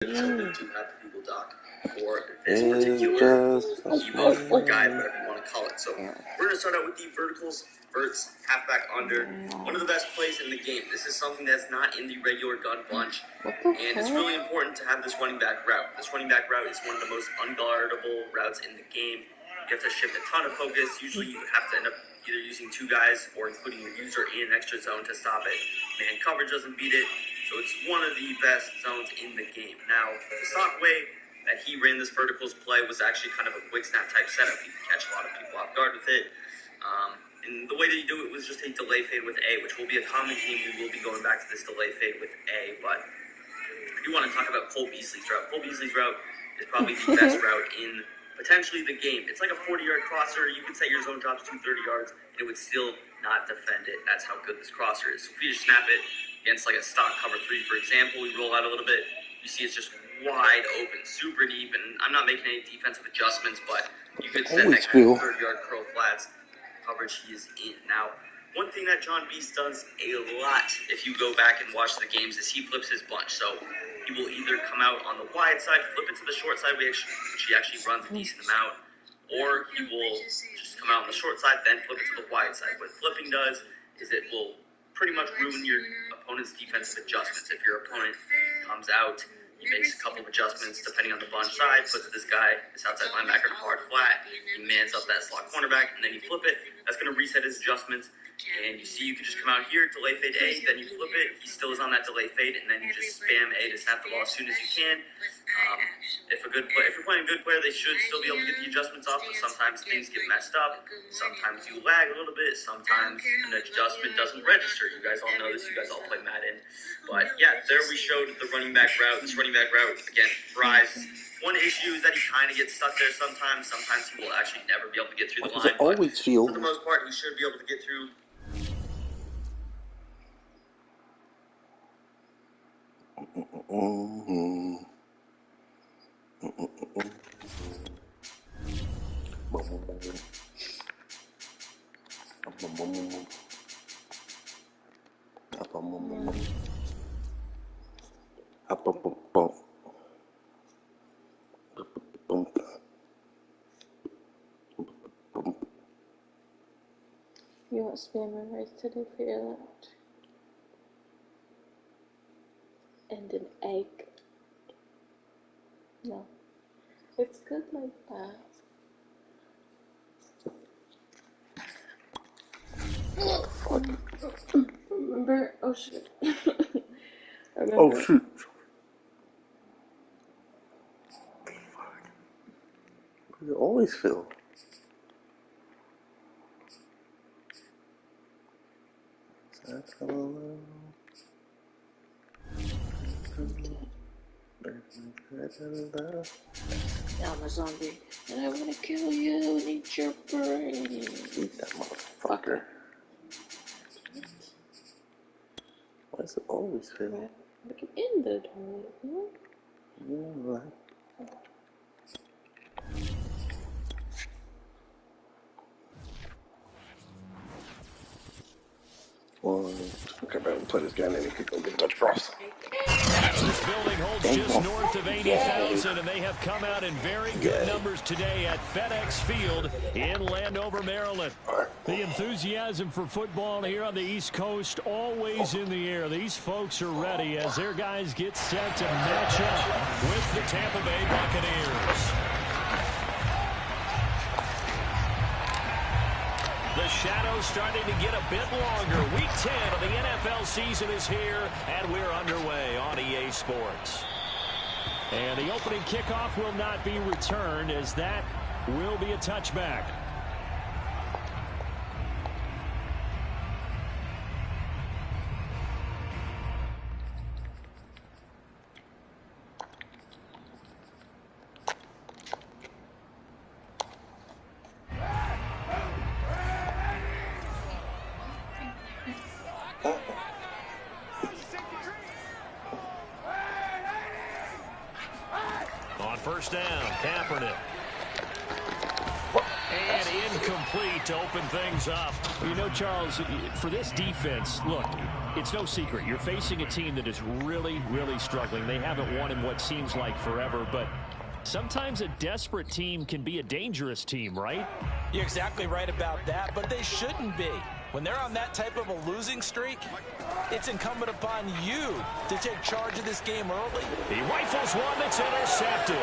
Something to have the Google Doc for this particular keep-up or guide, whatever you want to call it. So we're going to start out with the verticals, verts, halfback under. One of the best plays in the game. This is something that's not in the regular gun bunch, and it's really important to have this running back route. This running back route is one of the most unguardable routes in the game. You have to shift a ton of focus. Usually you have to end up either using two guys or including your user in an extra zone to stop it. Man coverage doesn't beat it. So it's one of the best zones in the game. Now, the stock way that he ran this verticals play was actually kind of a quick snap type setup. He could catch a lot of people off guard with it. And the way that he do it was just a delay fade with A, which will be a common theme. We will be going back to this delay fade with A. But I do want to talk about Cole Beasley's route. Cole Beasley's route is probably the best route in potentially the game. It's like a 40-yard crosser. You could say your zone drops 230 yards, and it would still not defend it. That's how good this crosser is. So if you just snap it against like a stock cover 3, for example, we roll out a little bit, you see it's just wide open, super deep, and I'm not making any defensive adjustments, but you could set that kind of 30-yard curl flats coverage he is in. Now, one thing that John Beast does a lot, if you go back and watch the games, is he flips his bunch. So he will either come out on the wide side, flip it to the short side, which he actually runs a decent amount, or he will just come out on the short side, then flip it to the wide side. What flipping does is it will pretty much ruin your opponent's defensive adjustments. If your opponent comes out, he makes a couple of adjustments depending on the bunch side, puts this guy, this outside linebacker, in a hard flat, he mans up that slot cornerback, and then you flip it. That's going to reset his adjustments. And you see you can just come out here, delay fade A, then you flip it, he still is on that delay fade, and then you just spam A to snap the ball as soon as you can. If you're playing a good player, they should still be able to get the adjustments off, but sometimes things get messed up. Sometimes you lag a little bit. Sometimes an adjustment doesn't register. You guys all know this. You guys all play Madden. But yeah, there we showed the running back route. This running back route, again, thrives. One issue is that he kind of gets stuck there sometimes. Sometimes he will actually never be able to get through the line. But for the most part, he should be able to get through. You want spam rice today for your lunch? And an egg? No. It's good like that. Remember? Oh shit. Oh shoot. You always feel. Now I'm a zombie, and I want to kill you and eat your brain. Eat that motherfucker. Why does it always fail? Look in the toilet, huh? Yeah, right. Well, come out and play this guy, and then he could go get touch cross. This building holds just north of 80,000, and they have come out in very good numbers today at FedEx Field in Landover, Maryland. The enthusiasm for football here on the East Coast always in the air. These folks are ready as their guys get set to match up with the Tampa Bay Buccaneers. The shadow's starting to get a bit longer. Week 10 of the NFL season is here, and we're underway on EA Sports. And the opening kickoff will not be returned, as that will be a touchback. First down, Kaepernick. And incomplete to open things up. You know, Charles, for this defense, look, it's no secret. You're facing a team that is really, really struggling. They haven't won in what seems like forever, but sometimes a desperate team can be a dangerous team, right? You're exactly right about that, but they shouldn't be. When they're on that type of a losing streak, it's incumbent upon you to take charge of this game early. He rifles one that's intercepted.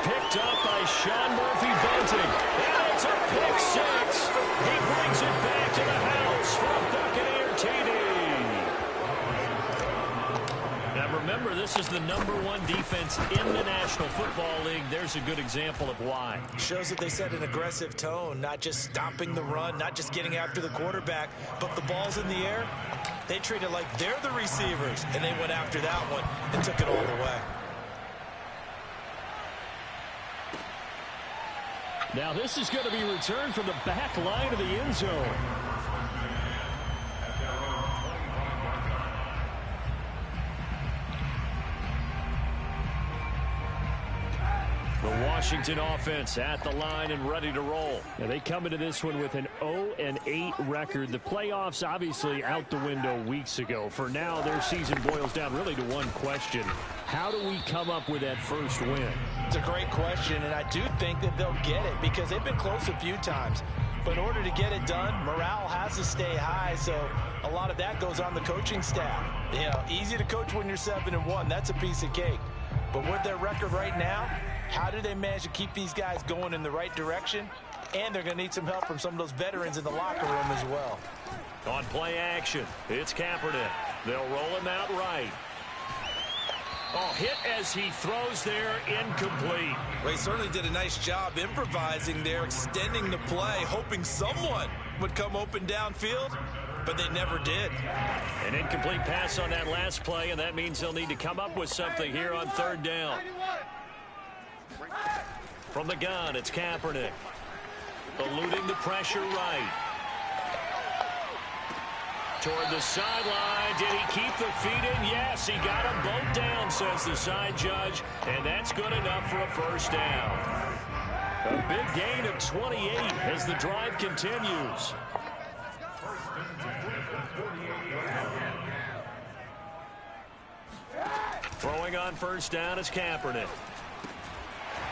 Picked up by Sean Murphy-Bunting. And it's a pick six. He brings it back to the house for a Buccaneer TD. Now remember, this is the #1 defense in the National Football League. There's a good example of why. Shows that they set an aggressive tone, not just stopping the run, not just getting after the quarterback, but the ball's in the air. They treat it like they're the receivers, and they went after that one and took it all the way. Now this is going to be returned from the back line of the end zone. The Washington offense at the line and ready to roll. Now they come into this one with an 0-8 record. The playoffs obviously out the window weeks ago. For now, their season boils down really to one question. How do we come up with that first win? It's a great question, and I do think that they'll get it because they've been close a few times. But in order to get it done, morale has to stay high, so a lot of that goes on the coaching staff. You know, easy to coach when you're 7-1. That's a piece of cake. But with their record right now, how do they manage to keep these guys going in the right direction? And they're going to need some help from some of those veterans in the locker room as well. On play action, it's Kaepernick. They'll roll him out right. Oh, hit as he throws there, incomplete. Well, he certainly did a nice job improvising there, extending the play, hoping someone would come open downfield, but they never did. An incomplete pass on that last play, and that means they'll need to come up with something here on third down. From the gun, it's Kaepernick. Eluding the pressure right. Toward the sideline. Did he keep the feet in? Yes, he got them both down, says the side judge. And that's good enough for a first down. A big gain of 28 as the drive continues. Throwing on first down is Kaepernick.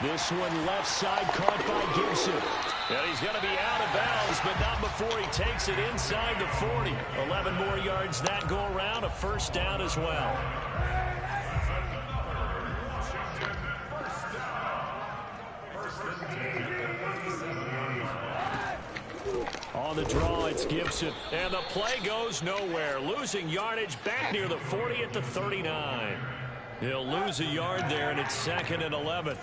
This one left side caught by Gibson. And he's going to be out of bounds, but not before he takes it inside the 40. 11 more yards that go around, a first down as well. On the draw, it's Gibson. And the play goes nowhere. Losing yardage back near the 40 at the 39. He'll lose a yard there, and it's 2nd and 11.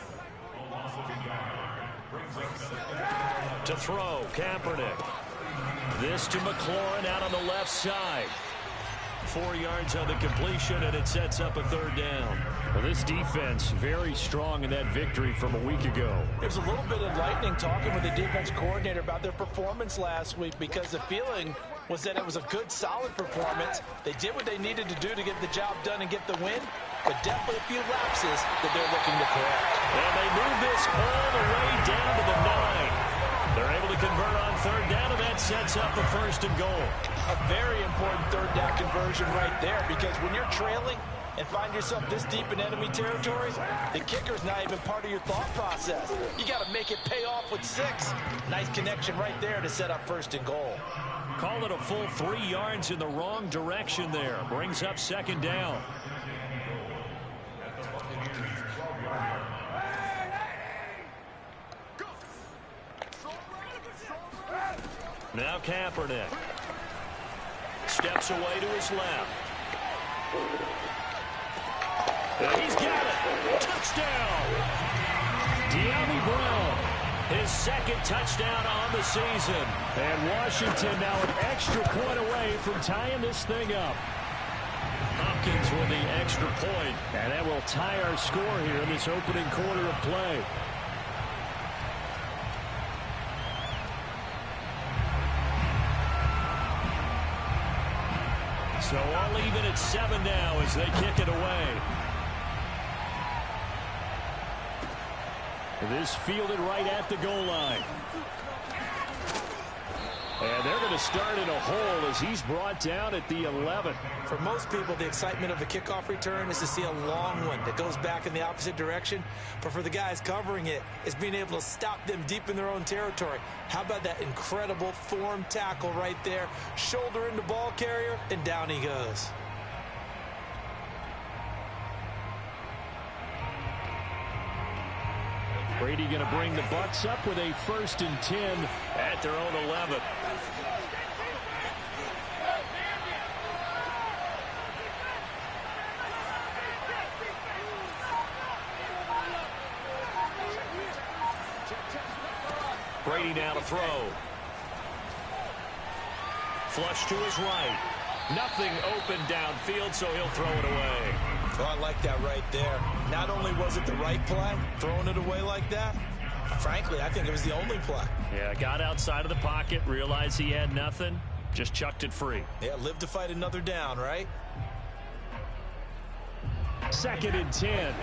To throw, Kaepernick. This to McLaurin out on the left side. 4 yards on the completion, and it sets up a third down. Well, this defense very strong in that victory from a week ago. There's a little bit enlightening talking with the defense coordinator about their performance last week because the feeling was that it was a good, solid performance. They did what they needed to do to get the job done and get the win, but definitely a few lapses that they're looking to correct. And they move this all the way down to the 9. They're able to convert on third down, and that sets up a 1st and goal. A very important third down conversion right there because when you're trailing and find yourself this deep in enemy territory, the kicker's not even part of your thought process. You got to make it pay off with 6. Nice connection right there to set up 1st and goal. Call it a full 3 yards in the wrong direction there. Brings up 2nd down. Now Kaepernick. Steps away to his left. And he's got it. Touchdown. De'Ami Brown. His 2nd touchdown on the season. And Washington now an extra point away from tying this thing up. Hopkins with the extra point. And that will tie our score here in this opening quarter of play. So all even at 7 now as they kick it away. This fielded right at the goal line. And they're going to start in a hole as he's brought down at the 11. For most people, the excitement of a kickoff return is to see a long one that goes back in the opposite direction. But for the guys covering it, it's being able to stop them deep in their own territory. How about that incredible form tackle right there? Shoulder into ball carrier, and down he goes. Brady going to bring the Bucs up with a 1st and 10 at their own 11. Brady now to throw. Flush to his right. Nothing open downfield, so he'll throw it away. Oh, I like that right there. Not only was it the right play, throwing it away like that, frankly, I think it was the only play. Yeah, got outside of the pocket, realized he had nothing, just chucked it free. Yeah, live to fight another down, right? 2nd and 10.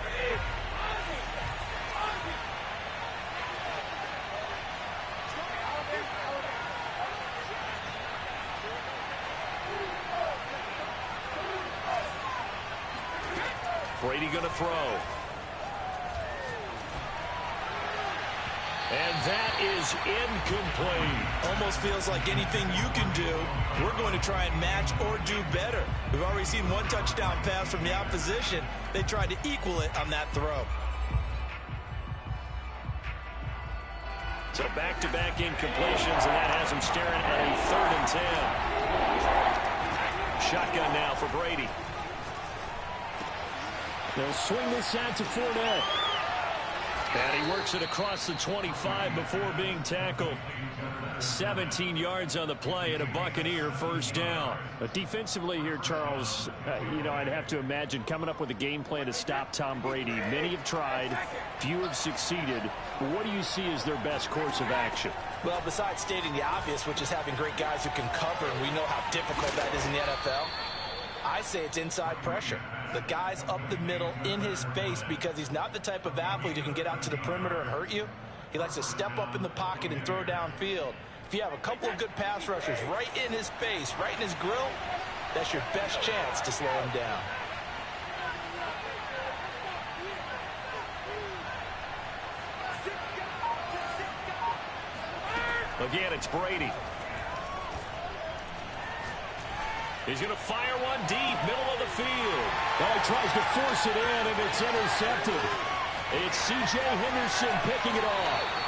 Brady going to throw. And that is incomplete. Almost feels like anything you can do, we're going to try and match or do better. We've already seen one touchdown pass from the opposition. They tried to equal it on that throw. So back-to-back incompletions, and that has him staring at a 3rd and 10. Shotgun now for Brady. They'll swing this out to Fournette. And he works it across the 25 before being tackled. 17 yards on the play and a Buccaneer 1st down. But defensively here, Charles, I'd have to imagine coming up with a game plan to stop Tom Brady. Many have tried, few have succeeded. What do you see as their best course of action? Well, besides stating the obvious, which is having great guys who can cover, and we know how difficult that is in the NFL, I say it's inside pressure. The guy's up the middle in his face because he's not the type of athlete who can get out to the perimeter and hurt you. He likes to step up in the pocket and throw downfield. If you have a couple of good pass rushers right in his face, right in his grill, that's your best chance to slow him down. Again, it's Brady. He's going to fire one deep, middle of the field. Well, he tries to force it in, and it's intercepted. It's C.J. Henderson picking it off.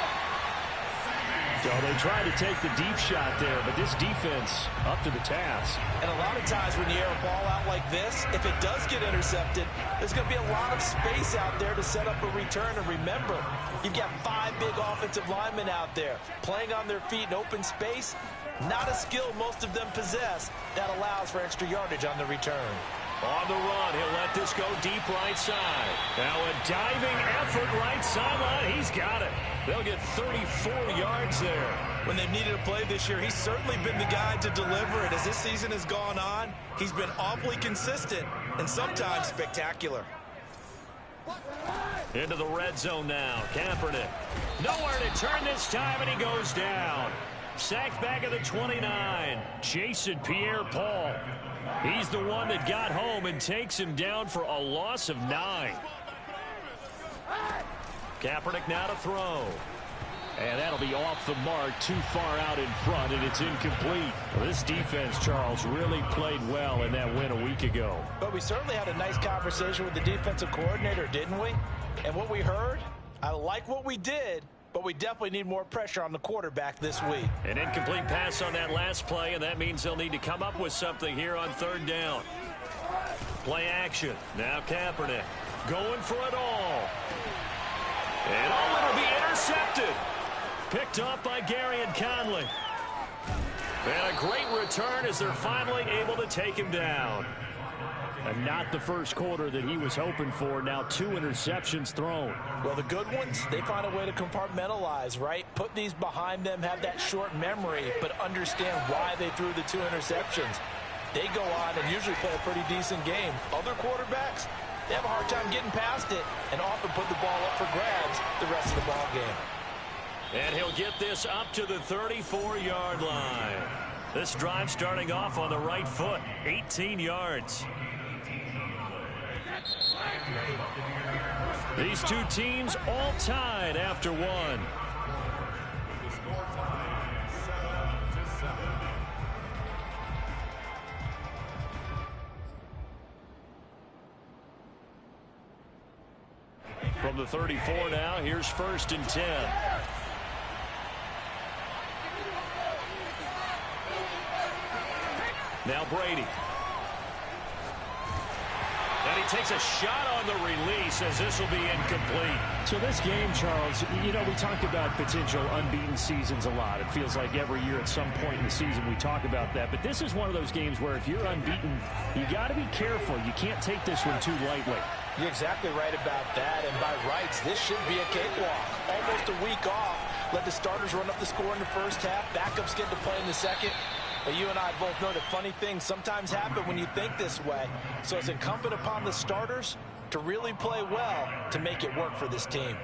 So they tried to take the deep shot there, but this defense up to the task. And a lot of times when you air a ball out like this, if it does get intercepted, there's going to be a lot of space out there to set up a return. And remember, you've got 5 big offensive linemen out there playing on their feet in open space. Not a skill most of them possess that allows for extra yardage on the return. On the run, he'll let this go deep right side. Now a diving effort right sideline. He's got it. They'll get 34 yards there. When they've needed a play this year, he's certainly been the guy to deliver it. As this season has gone on, he's been awfully consistent and sometimes spectacular. Into the red zone now. Kaepernick. Nowhere to turn this time, and he goes down. Sacked back at the 29. Jason Pierre-Paul. He's the one that got home and takes him down for a loss of 9. Kaepernick now to throw. And that'll be off the mark, too far out in front, and it's incomplete. Well, this defense, Charles, really played well in that win a week ago. But we certainly had a nice conversation with the defensive coordinator, didn't we? And what we heard, I like what we did, but we definitely need more pressure on the quarterback this week. An incomplete pass on that last play, and that means they'll need to come up with something here on 3rd down. Play action. Now Kaepernick going for it all. And it'll be intercepted. Picked off by Gary and Conley. And a great return as they're finally able to take him down. And not the first quarter that he was hoping for. Now 2 interceptions thrown. Well, the good ones, they find a way to compartmentalize, right? Put these behind them, have that short memory, but understand why they threw the 2 interceptions. They go on and usually play a pretty decent game. Other quarterbacks, they have a hard time getting past it and often put the ball up for grabs the rest of the ball game. And he'll get this up to the 34-yard line. This drive starting off on the right foot, 18 yards. These two teams all tied after one. From the 34 now, here's 1st and 10. Now Brady. And he takes a shot on the release as this will be incomplete. So this game, Charles, you know, we talk about potential unbeaten seasons a lot. It feels like every year at some point in the season we talk about that. But this is one of those games where if you're unbeaten, you got to be careful. You can't take this one too lightly. You're exactly right about that. And by rights, this should be a cakewalk. Almost a week off. Let the starters run up the score in the first half. Backups get to play in the second. But you and I both know that funny things sometimes happen when you think this way. So it's incumbent upon the starters to really play well to make it work for this team.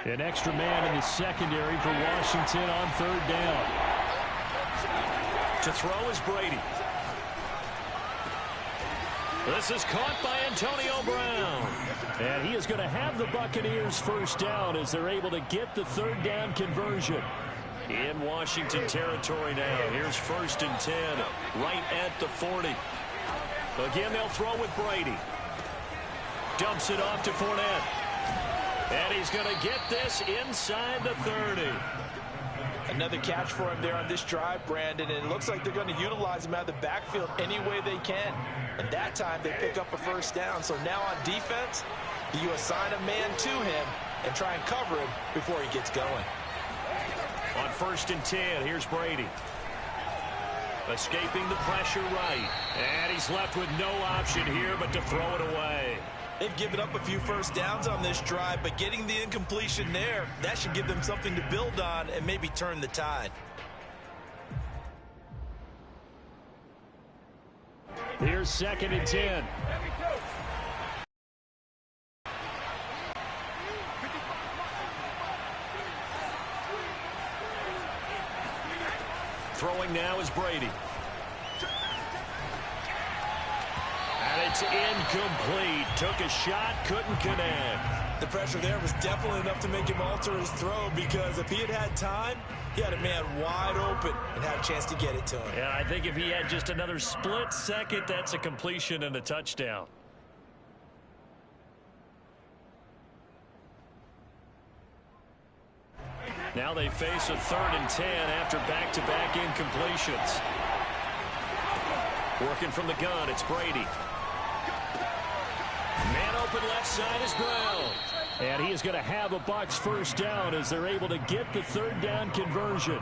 An extra man in the secondary for Washington on 3rd down. To throw is Brady. This is caught by Antonio Brown. And he is going to have the Buccaneers first down as they're able to get the 3rd down conversion. In Washington territory now. Here's 1st and 10 right at the 40. Again, they'll throw with Brady. Dumps it off to Fournette. And he's going to get this inside the 30. Another catch for him there on this drive, Brandon, and it looks like they're going to utilize him out of the backfield any way they can. And that time they pick up a first down. So now on defense, you assign a man to him and try and cover him before he gets going. On 1st and 10, here's Brady. Escaping the pressure right. And he's left with no option here but to throw it away. They've given up a few first downs on this drive, but getting the incompletion there, that should give them something to build on and maybe turn the tide. Here's 2nd and 10. Throwing now is Brady. And it's incomplete. Took a shot, couldn't connect. The pressure there was definitely enough to make him alter his throw, because if he had had time, he had a man wide open and had a chance to get it to him. Yeah, I think if he had just another split second, that's a completion and a touchdown. Now they face a 3rd and 10 after back-to-back incompletions. Working from the gun, it's Brady. Man open left side is Brown. And he is going to have a Bucs first down as they're able to get the 3rd down conversion.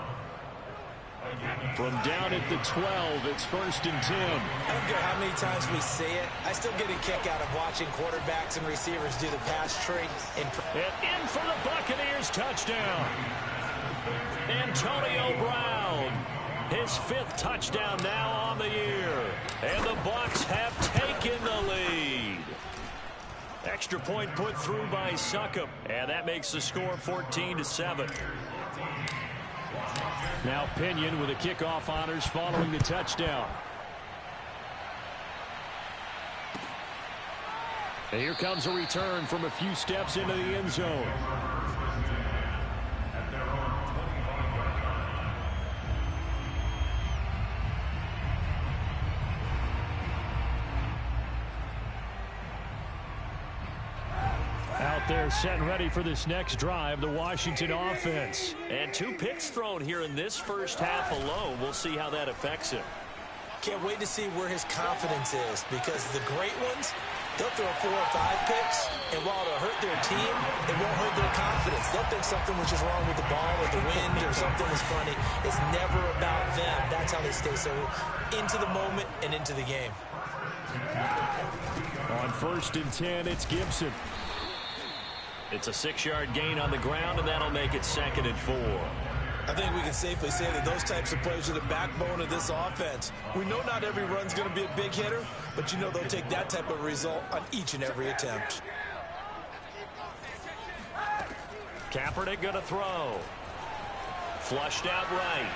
From down at the 12, it's 1st and 10. I don't care how many times we see it. I still get a kick out of watching quarterbacks and receivers do the pass tree. And in for the Buccaneers touchdown. Antonio Brown. His 5th touchdown now on the year. And the Bucs have taken the lead. Extra point put through by Succop. And that makes the score 14-7. Now Pinion with the kickoff honors following the touchdown. And here comes a return from a few steps into the end zone. Out there set and ready for this next drive, the Washington offense. And 2 picks thrown here in this first half alone. We'll see how that affects him. Can't wait to see where his confidence is, because the great ones, they'll throw 4 or 5 picks, and while it'll hurt their team, it won't hurt their confidence. They'll think something was just wrong with the ball or the wind or something was funny. It's never about them. That's how they stay so into the moment and into the game. On 1st and 10, it's Gibson. It's a 6-yard gain on the ground, and that'll make it 2nd and 4. I think we can safely say that those types of players are the backbone of this offense. We know not every run's going to be a big hitter, but you know they'll take that type of result on each and every attempt. Kaepernick going to throw. Flushed out right.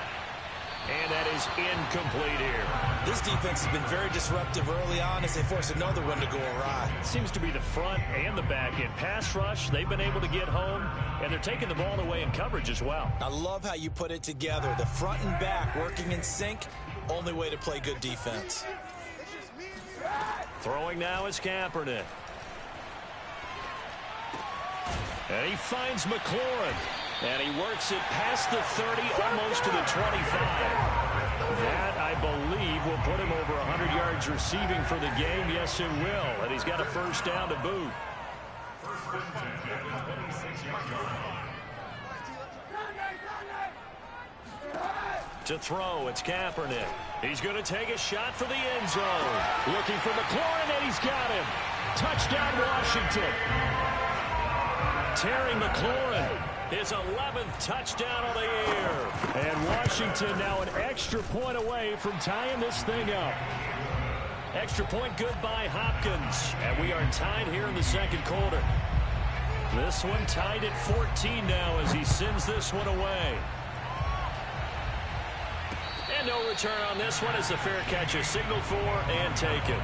And that is incomplete here. This defense has been very disruptive early on as they force another one to go awry. Seems to be the front and the back end. Pass rush, they've been able to get home, and they're taking the ball away in coverage as well. I love how you put it together. The front and back working in sync, only way to play good defense. Throwing now is Kaepernick. And he finds McLaurin. And he works it past the 30, almost to the 25. That, I believe, will put him over 100 yards receiving for the game. Yes, it will. And he's got a first down to boot. To throw, it's Kaepernick. He's going to take a shot for the end zone. Looking for McLaurin, and he's got him. Touchdown, Washington. Terry McLaurin. His 11th touchdown of the year. And Washington now an extra point away from tying this thing up. Extra point good by Hopkins. And we are tied here in the second quarter. This one tied at 14 now as he sends this one away. And no return on this one as the fair catch is signaled for and taken.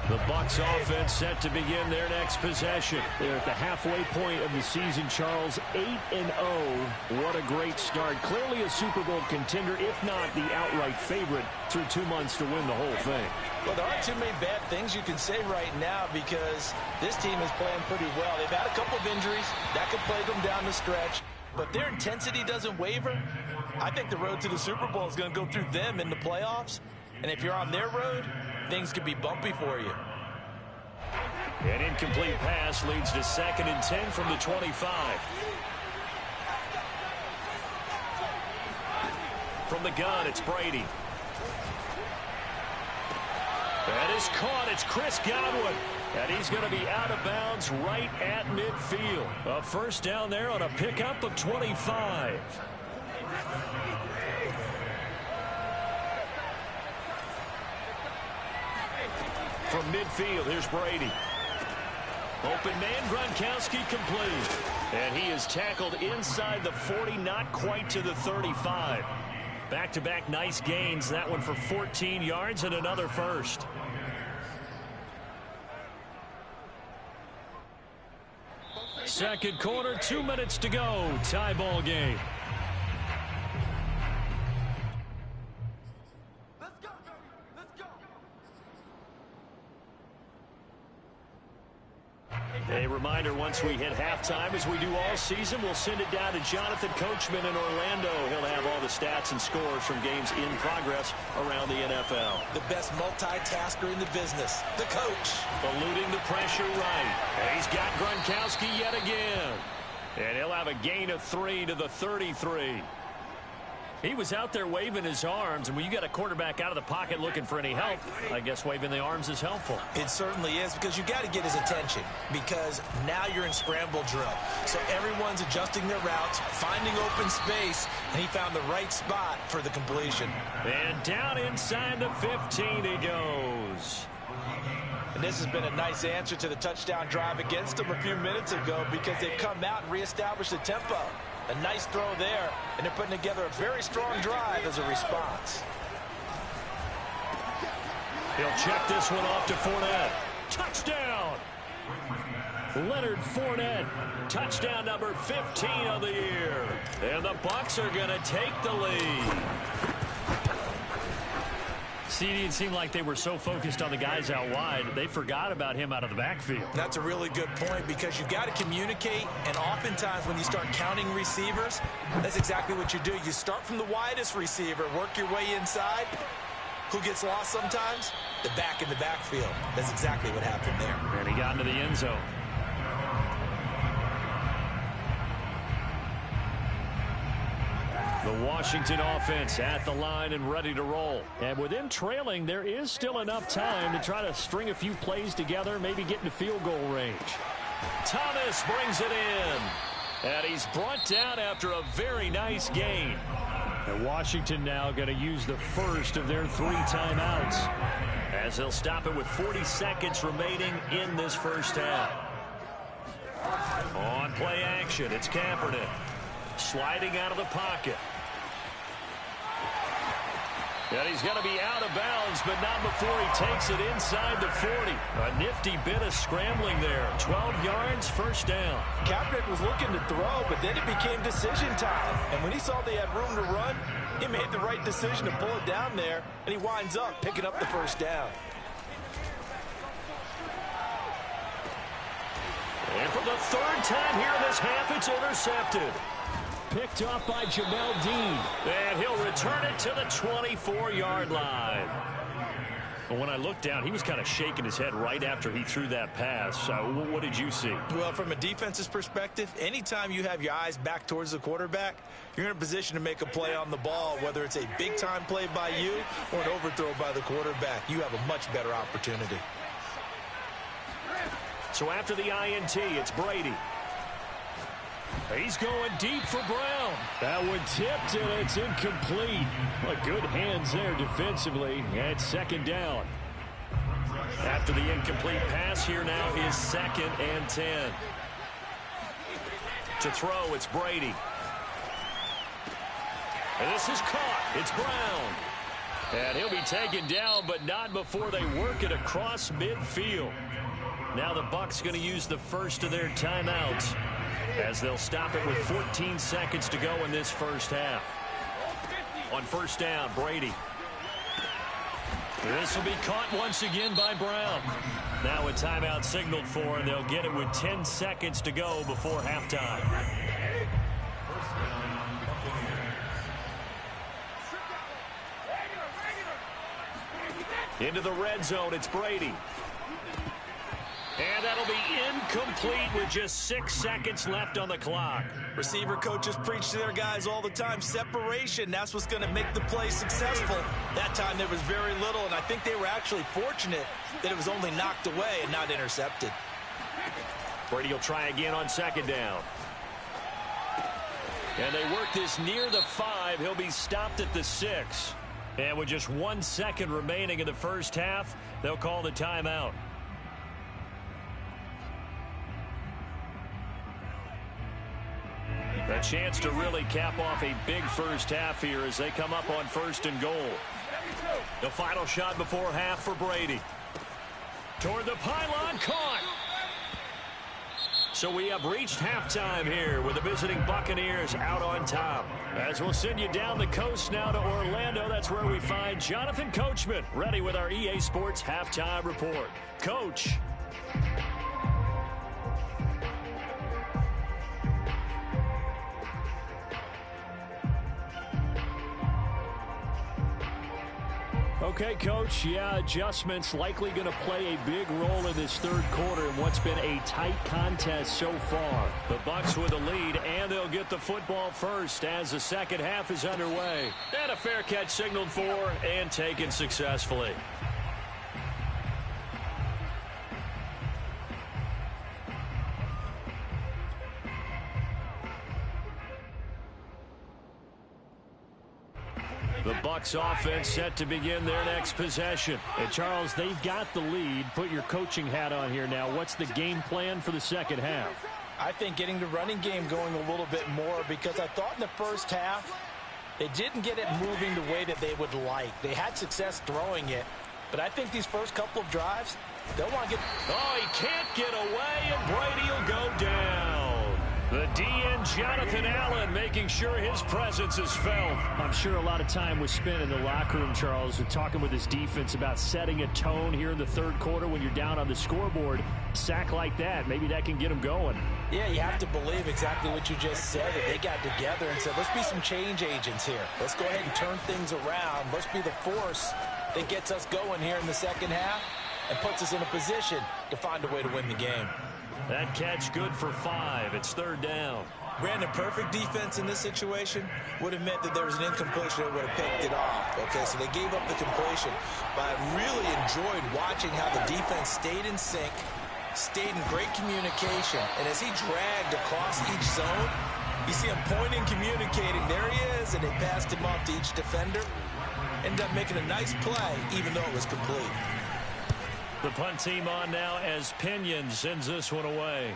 The Bucs offense set to begin their next possession. They're at the halfway point of the season, Charles. 8-0. What a great start. Clearly a Super Bowl contender, if not the outright favorite, through 2 months to win the whole thing. Well, there aren't too many bad things you can say right now because this team is playing pretty well. They've had a couple of injuries. That could plague them down the stretch. But their intensity doesn't waver. I think the road to the Super Bowl is going to go through them in the playoffs. And if you're on their road, things could be bumpy for you. An incomplete pass leads to 2nd and 10 from the 25. From the gun, it's Brady. That is caught. It's Chris Godwin. And he's going to be out of bounds right at midfield. A first down there on a pickup of 25. From midfield, here's Brady. Open man, Gronkowski complete. And he is tackled inside the 40, not quite to the 35. Back-to-back nice gains. That one for 14 yards and another first. Second quarter, 2 minutes to go. Tie ball game. A reminder, once we hit halftime, as we do all season, we'll send it down to Jonathan Coachman in Orlando. He'll have all the stats and scores from games in progress around the NFL. The best multitasker in the business, the coach. Eluding the pressure right. And he's got Gronkowski yet again. And he'll have a gain of 3 to the 33. He was out there waving his arms, and when you got a quarterback out of the pocket looking for any help, I guess waving the arms is helpful. It certainly is, because you got to get his attention, because now you're in scramble drill. So everyone's adjusting their routes, finding open space, and he found the right spot for the completion. And down inside the 15 he goes. And this has been a nice answer to the touchdown drive against them a few minutes ago, because they've come out and reestablished the tempo. A nice throw there, and they're putting together a very strong drive as a response. He'll check this one off to Fournette. Touchdown! Leonard Fournette, touchdown number 15 of the year. And the Bucs are going to take the lead. See, it didn't seem like they were so focused on the guys out wide, they forgot about him out of the backfield. That's a really good point, because you've got to communicate, and oftentimes when you start counting receivers, that's exactly what you do. You start from the widest receiver, work your way inside. Who gets lost sometimes? The back in the backfield. That's exactly what happened there. And he got into the end zone. The Washington offense at the line and ready to roll. And with them trailing, there is still enough time to try to string a few plays together, maybe get into field goal range. Thomas brings it in. And he's brought down after a very nice gain. And Washington now going to use the first of their 3 timeouts, as they'll stop it with 40 seconds remaining in this first half. On play action, it's Kaepernick. Sliding out of the pocket. And he's going to be out of bounds, but not before he takes it inside the 40. A nifty bit of scrambling there. 12 yards, first down. Kaepernick was looking to throw, but then it became decision time. And when he saw they had room to run, he made the right decision to pull it down there, and he winds up picking up the first down. And for the 3rd time here in this half, it's intercepted. Picked off by Jamel Dean. And he'll return it to the 24-yard line. But when I looked down, he was kind of shaking his head right after he threw that pass. What did you see? Well, from a defense's perspective, anytime you have your eyes back towards the quarterback, you're in a position to make a play on the ball, whether it's a big-time play by you or an overthrow by the quarterback. You have a much better opportunity. So after the INT, it's Brady. He's going deep for Brown. That one tipped, and it's incomplete. Well, good hands there defensively. And 2nd down. After the incomplete pass, here now is 2nd and 10. To throw, it's Brady. And this is caught. It's Brown. And he'll be taken down, but not before they work it across midfield. Now the Bucs going to use the first of their timeouts, as they'll stop it with 14 seconds to go in this first half. On first down, Brady. This will be caught once again by Brown. Now a timeout signaled for, and they'll get it with 10 seconds to go before halftime. Into the red zone, it's Brady. And that'll be incomplete with just 6 seconds left on the clock. Receiver coaches preach to their guys all the time. Separation, that's what's going to make the play successful. That time there was very little, and I think they were actually fortunate that it was only knocked away and not intercepted. Brady will try again on 2nd down. And they work this near the 5. He'll be stopped at the 6. And with just 1 second remaining in the first half, they'll call the timeout. A chance to really cap off a big first half here as they come up on 1st and goal. The final shot before half for Brady. Toward the pylon, caught. So we have reached halftime here with the visiting Buccaneers out on top. As we'll send you down the coast now to Orlando, that's where we find Jonathan Coachman ready with our EA Sports halftime report. Coach. Okay, Coach, yeah, adjustments likely going to play a big role in this 3rd quarter in what's been a tight contest so far. The Bucs with the lead, and they'll get the football first as the second half is underway. And a fair catch signaled for and taken successfully. The Bucs offense set to begin their next possession. And, Charles, they've got the lead. Put your coaching hat on here now. What's the game plan for the second half? I think getting the running game going a little bit more, because I thought in the first half they didn't get it moving the way that they would like. They had success throwing it, but I think these first couple of drives, they'll want to get... Oh, he can't get away, and Brady will go down. The DN, Jonathan Allen, making sure his presence is felt. I'm sure a lot of time was spent in the locker room, Charles, and talking with his defense about setting a tone here in the 3rd quarter when you're down on the scoreboard. Sack like that, maybe that can get him going. Yeah, you have to believe exactly what you just said, that they got together and said, let's be some change agents here. Let's go ahead and turn things around. Let's be the force that gets us going here in the second half and puts us in a position to find a way to win the game. That catch good for 5. It's 3rd down. Brandon, perfect defense in this situation would have meant that there was an incompletion that would have picked it off. Okay, so they gave up the completion. But I really enjoyed watching how the defense stayed in sync, stayed in great communication. And as he dragged across each zone, you see him pointing, communicating. There he is, and they passed him off to each defender. Ended up making a nice play, even though it was complete. The punt team on now as Pinion sends this one away.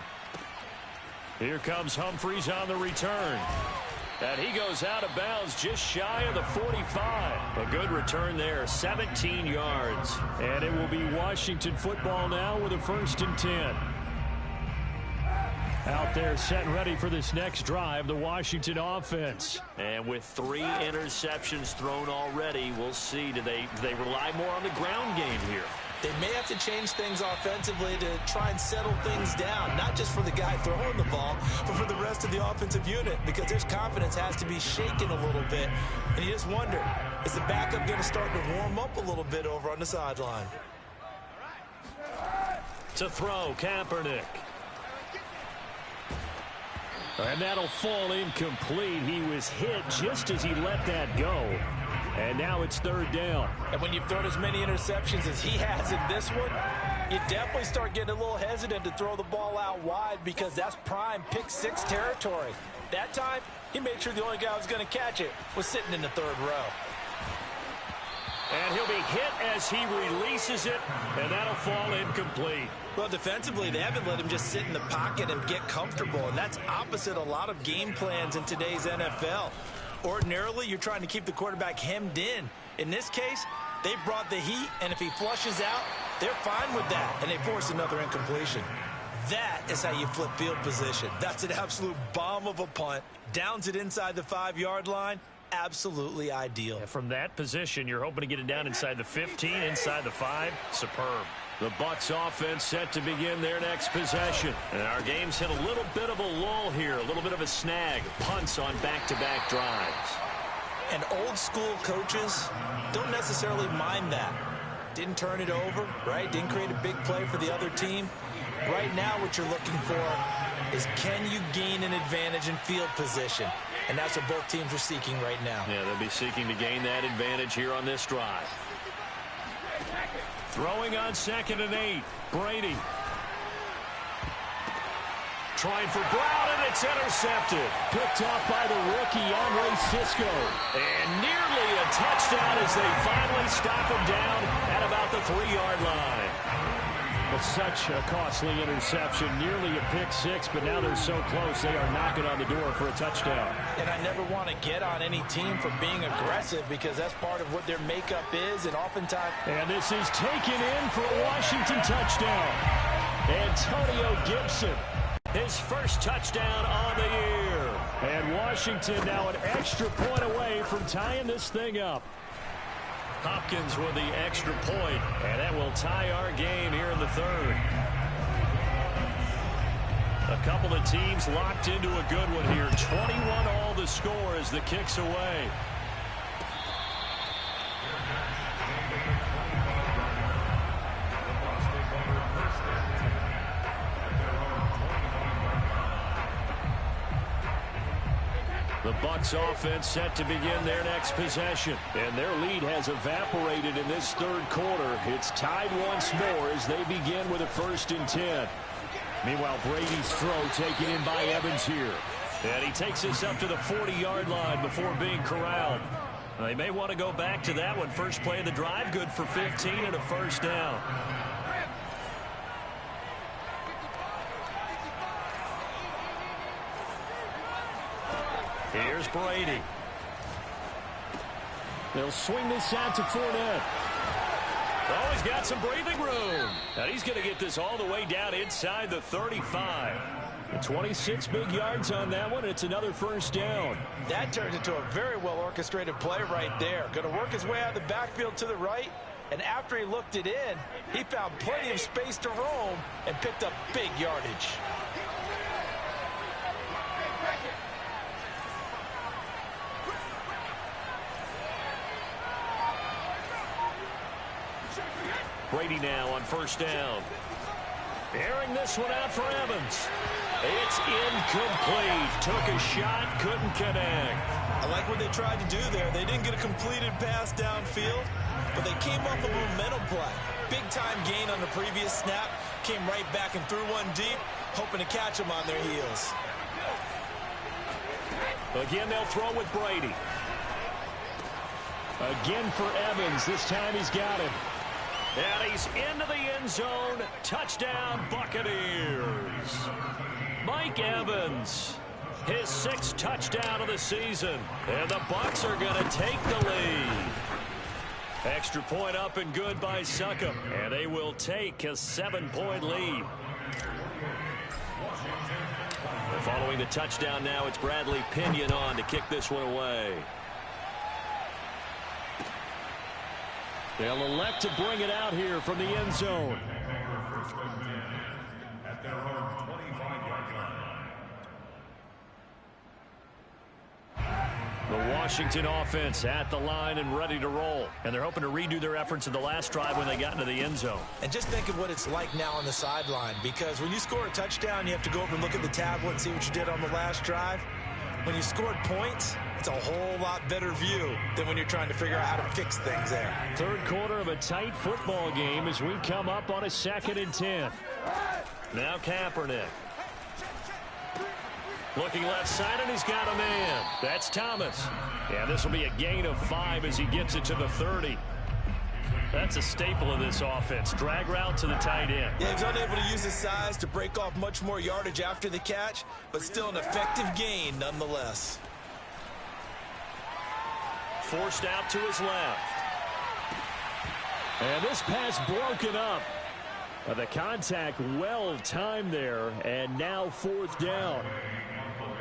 Here comes Humphreys on the return. And he goes out of bounds just shy of the 45. A good return there, 17 yards. And it will be Washington football now with a 1st and 10. Out there set and ready for this next drive, the Washington offense. And with 3 interceptions thrown already, we'll see. Do they rely more on the ground game here? They may have to change things offensively to try and settle things down, not just for the guy throwing the ball, but for the rest of the offensive unit, because their confidence has to be shaken a little bit. And you just wonder, is the backup going to start to warm up a little bit over on the sideline? To throw, Kaepernick. And that'll fall incomplete. He was hit just as he let that go. And now it's 3rd down. And when you've thrown as many interceptions as he has in this one, you definitely start getting a little hesitant to throw the ball out wide because that's prime pick 6 territory. That time, he made sure the only guy who was going to catch it was sitting in the 3rd row. And he'll be hit as he releases it, and that'll fall incomplete. Well, defensively, they haven't let him just sit in the pocket and get comfortable, and that's opposite a lot of game plans in today's NFL. Ordinarily, you're trying to keep the quarterback hemmed in. In this case, they brought the heat, and if he flushes out, they're fine with that, and they force another incompletion. That is how you flip field position. That's an absolute bomb of a punt. Downs it inside the 5-yard line. Absolutely ideal. Yeah, from that position, you're hoping to get it down inside the 15, inside the 5. Superb. The Bucs offense set to begin their next possession. And our game's hit a little bit of a lull here, a little bit of a snag. Punts on back-to-back drives. And old-school coaches don't necessarily mind that. Didn't turn it over, right? Didn't create a big play for the other team. Right now what you're looking for is can you gain an advantage in field position? And that's what both teams are seeking right now. Yeah, they'll be seeking to gain that advantage here on this drive. Throwing on 2nd and 8. Brady. Trying for Brown, and it's intercepted. Picked off by the rookie, Andre Cisco. And nearly a touchdown as they finally stop him down at about the 3-yard line. Well, such a costly interception, nearly a pick 6, but now they're so close they are knocking on the door for a touchdown. And I never want to get on any team for being aggressive because that's part of what their makeup is, and oftentimes... And this is taken in for a Washington touchdown. Antonio Gibson, his first touchdown on the year. And Washington now an extra point away from tying this thing up. Hopkins with the extra point, and that will tie our game here in the 3rd. A couple of teams locked into a good one here. 21 all the score as the kick's away. The Bucs offense set to begin their next possession. And their lead has evaporated in this 3rd quarter. It's tied once more as they begin with a 1st and 10. Meanwhile, Brady's throw taken in by Evans here. And he takes us up to the 40-yard line before being corralled. They may want to go back to that one. First play of the drive, good for 15 and a 1st down. Here's Brady. They'll swing this out to Fournette. Oh, he's got some breathing room. And he's going to get this all the way down inside the 35. 26 big yards on that one. It's another 1st down. That turned into a very well-orchestrated play right there. Going to work his way out of the backfield to the right. And after he looked it in, he found plenty of space to roam and picked up big yardage. Brady now on 1st down. Airing this one out for Evans. It's incomplete. Took a shot, couldn't connect. I like what they tried to do there. They didn't get a completed pass downfield, but they came off a momentum play. Big-time gain on the previous snap. Came right back and threw one deep, hoping to catch them on their heels. Again, they'll throw with Brady. Again for Evans. This time he's got him. And he's into the end zone. Touchdown, Buccaneers. Mike Evans, his 6th touchdown of the season. And the Bucs are going to take the lead. Extra point up and good by Succop. And they will take a 7-point lead. Following the touchdown now, it's Bradley Pinion on to kick this one away. They'll elect to bring it out here from the end zone. At their own 25-yard line. The Washington offense at the line and ready to roll. And they're hoping to redo their efforts in the last drive when they got into the end zone. And just think of what it's like now on the sideline, because when you score a touchdown, you have to go over and look at the tablet and see what you did on the last drive. When you scored points, it's a whole lot better view than when you're trying to figure out how to fix things there. Third quarter of a tight football game as we come up on a 2nd and 10. Now Kaepernick. Looking left side, and he's got a man. That's Thomas. Yeah, this will be a gain of 5 as he gets it to the 30. That's a staple of this offense. Drag route to the tight end. Yeah, he's unable to use his size to break off much more yardage after the catch, but still an effective gain nonetheless. Forced out to his left. And this pass broken up. The contact well timed there, and now 4th down.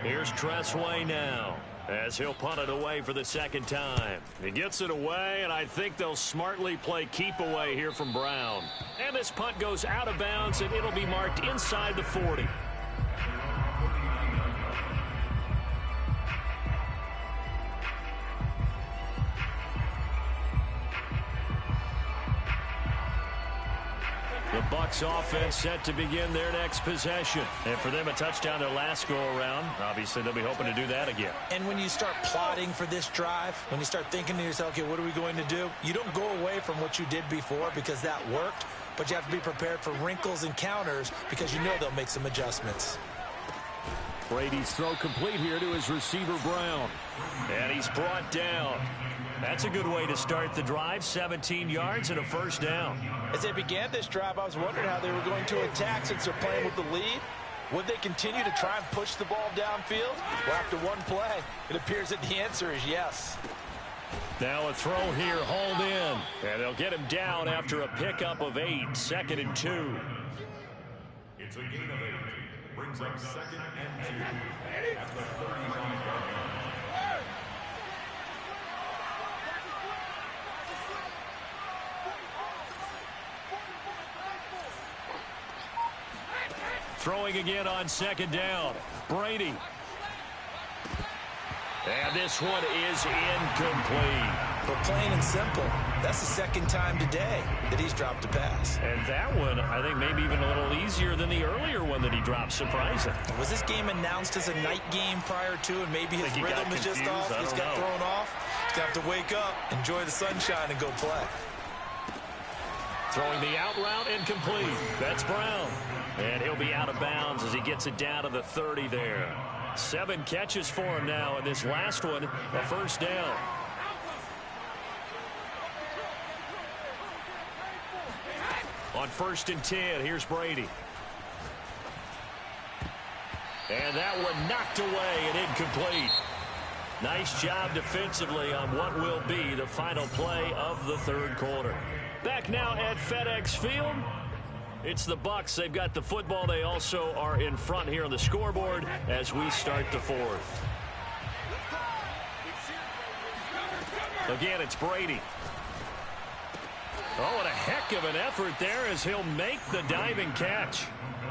Here's Tressway now, as he'll punt it away for the 2nd time. He gets it away, and I think they'll smartly play keep away here from Brown. And this punt goes out of bounds, and it'll be marked inside the 40. The Bucs offense set to begin their next possession. And for them, a touchdown their last go-around. Obviously, they'll be hoping to do that again. And when you start plotting for this drive, when you start thinking to yourself, okay, what are we going to do? You don't go away from what you did before because that worked, but you have to be prepared for wrinkles and counters because you know they'll make some adjustments. Brady's throw complete here to his receiver, Brown. And he's brought down. That's a good way to start the drive. 17 yards and a 1st down. As they began this drive, I was wondering how they were going to attack since they're playing with the lead. Would they continue to try and push the ball downfield? Well, after one play, it appears that the answer is yes. Now a throw here, hauled in. And they'll get him down after a pickup of 8. 2nd and 2. It's a gain of 8. Brings up 2nd and 2. At the 39-yard line. Throwing again on 2nd down. Brady. And this one is incomplete. But plain and simple, that's the 2nd time today that he's dropped a pass. And that one, I think, maybe even a little easier than the earlier one that he dropped. Surprising. Was this game announced as a night game prior to, and maybe his rhythm is just off? He's got thrown off. He's going to have to wake up, enjoy the sunshine, and go play. Throwing the out route, incomplete. That's Brown. And he'll be out of bounds as he gets it down to the 30 there. 7 catches for him now, and this last one, a 1st down. On 1st and 10, here's Brady. And that one knocked away and incomplete. Nice job defensively on what will be the final play of the 3rd quarter. Back now at FedEx Field. It's the Bucs. They've got the football. They also are in front here on the scoreboard as we start the 4th. Again, it's Brady. Oh, what a heck of an effort there as he'll make the diving catch.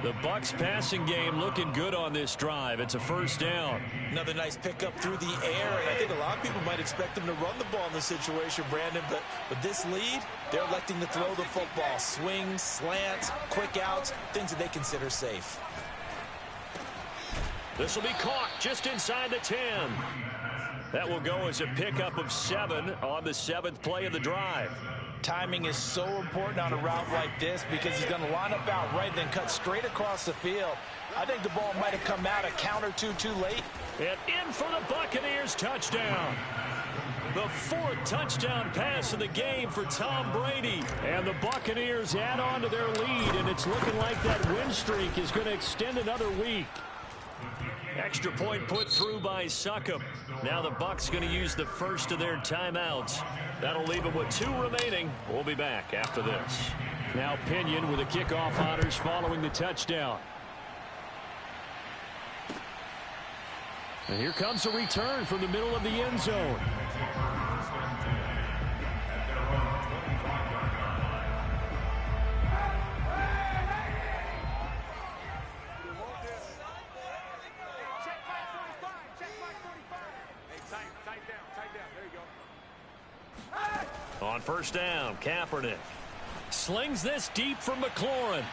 The Bucs passing game looking good on this drive. It's a first down. Another nice pickup through the air, and I think a lot of people might expect them to run the ball in this situation, Brandon, but with this lead, they're electing to throw the football. Swings, slants, quick outs, things that they consider safe. This will be caught just inside the 10. That will go as a pickup of 7 on the 7th play of the drive. Timing is so important on a route like this because he's going to line up out right, then cut straight across the field. I think the ball might have come out a count or two too late. And in for the Buccaneers touchdown. The 4th touchdown pass of the game for Tom Brady. And the Buccaneers add on to their lead, and it's looking like that win streak is going to extend another week. Extra point put through by Succop. Now the Bucs going to use the first of their timeouts. That'll leave them with 2 remaining. We'll be back after this. Now Pinion with the kickoff honors following the touchdown. And here comes a return from the middle of the end zone. On first down, Kaepernick slings this deep from McLaurin.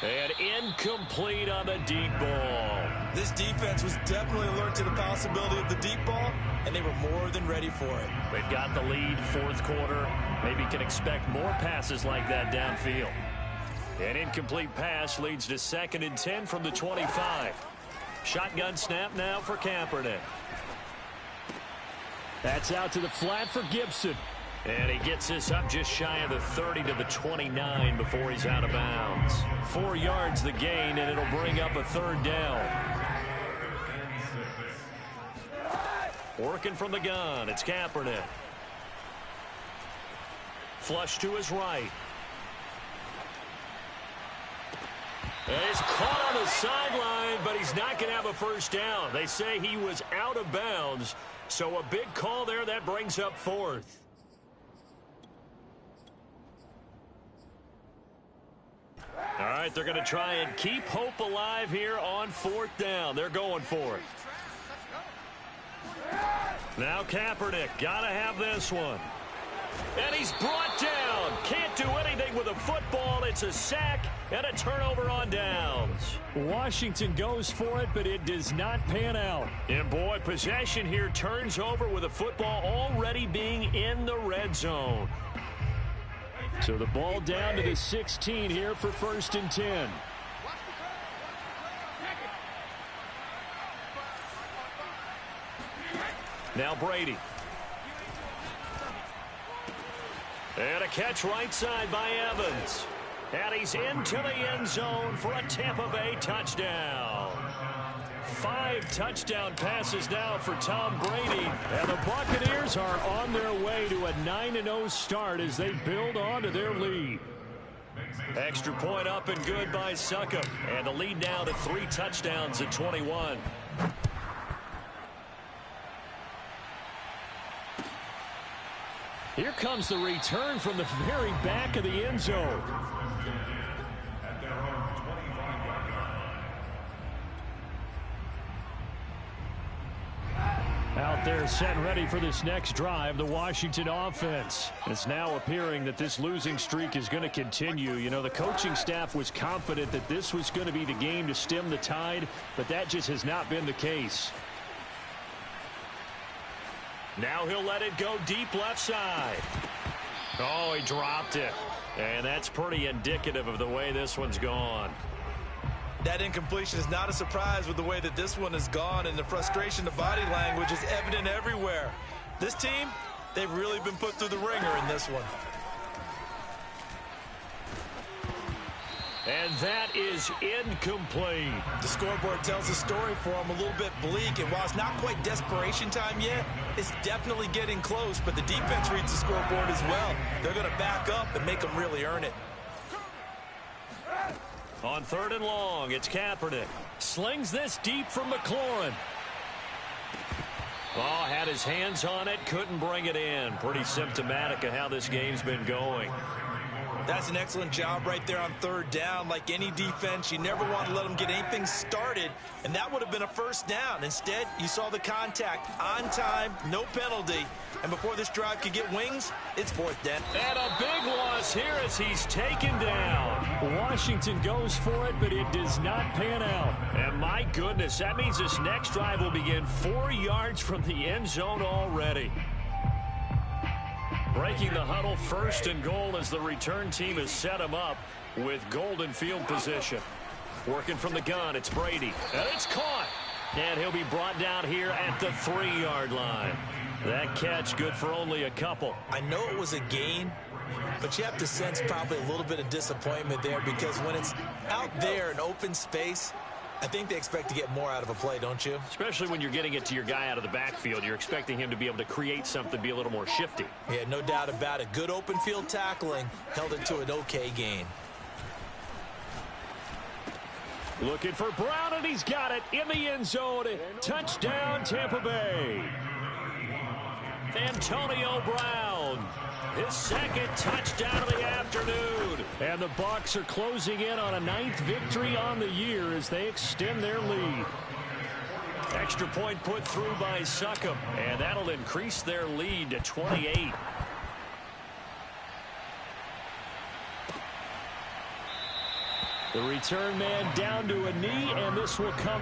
And incomplete on the deep ball. This defense was definitely alert to the possibility of the deep ball, and they were more than ready for it. They've got the lead, 4th quarter. Maybe can expect more passes like that downfield. An incomplete pass leads to 2nd and 10 from the 25. Shotgun snap now for Kaepernick. That's out to the flat for Gibson. And he gets this up just shy of the 30 to the 29 before he's out of bounds. 4 yards the gain, and it'll bring up a 3rd down. Working from the gun, it's Kaepernick. Flush to his right. And he's caught on the sideline, but he's not going to have a first down. They say he was out of bounds, so a big call there that brings up 4th. All right, they're going to try and keep hope alive here on 4th down. They're going for it. Now Kaepernick, got to have this one. And he's brought down. Can't do anything with a football. It's a sack and a turnover on downs. Washington goes for it, but it does not pan out. And boy, possession here turns over with a football already being in the red zone. So the ball down to the 16 here for 1st and 10. Now Brady. And a catch right side by Evans. And he's into the end zone for a Tampa Bay touchdown. 5 touchdown passes now for Tom Brady. And the Buccaneers are on their way to a 9-0 start as they build on to their lead. Extra point up and good by Succop. And the lead now to 3 touchdowns at 21. Here comes the return from the very back of the end zone. Out there set and ready for this next drive, the Washington offense. It's now appearing that this losing streak is going to continue. You know, the coaching staff was confident that this was going to be the game to stem the tide, but that just has not been the case. Now he'll let it go deep left side. Oh, he dropped it. And that's pretty indicative of the way this one's gone. That incompletion is not a surprise with the way that this one has gone, and the frustration, the body language is evident everywhere. This team, they've really been put through the ringer in this one. And that is incomplete. The scoreboard tells a story for them, a little bit bleak, and while it's not quite desperation time yet, it's definitely getting close, but the defense reads the scoreboard as well. They're going to back up and make them really earn it. On 3rd and long, it's Kaepernick. Slings this deep from McLaurin. Oh, had his hands on it, couldn't bring it in. Pretty symptomatic of how this game's been going. That's an excellent job right there on third down. Like any defense, you never want to let them get anything started, and that would have been a first down. Instead, you saw the contact on time, no penalty, and before this drive could get wings, it's fourth down. And a big loss here as he's taken down. Washington goes for it, but it does not pan out. And my goodness, that means this next drive will begin 4 yards from the end zone already. Breaking the huddle, first and goal as the return team has set him up with golden field position. Working from the gun, it's Brady. And it's caught. And he'll be brought down here at the 3-yard line. That catch good for only a couple. I know it was a gain, but you have to sense probably a little bit of disappointment there because when it's out there in open space, I think they expect to get more out of a play, don't you? Especially when you're getting it to your guy out of the backfield. You're expecting him to be able to create something, be a little more shifty. Yeah, no doubt about it. Good open field tackling held it to an okay gain. Looking for Brown, and he's got it in the end zone. Touchdown, Tampa Bay. Antonio Brown, his second touchdown of the afternoon. And the Bucs are closing in on a 9th victory on the year as they extend their lead. Extra point put through by Succop, and that'll increase their lead to 28. The return man down to a knee, and this will come out.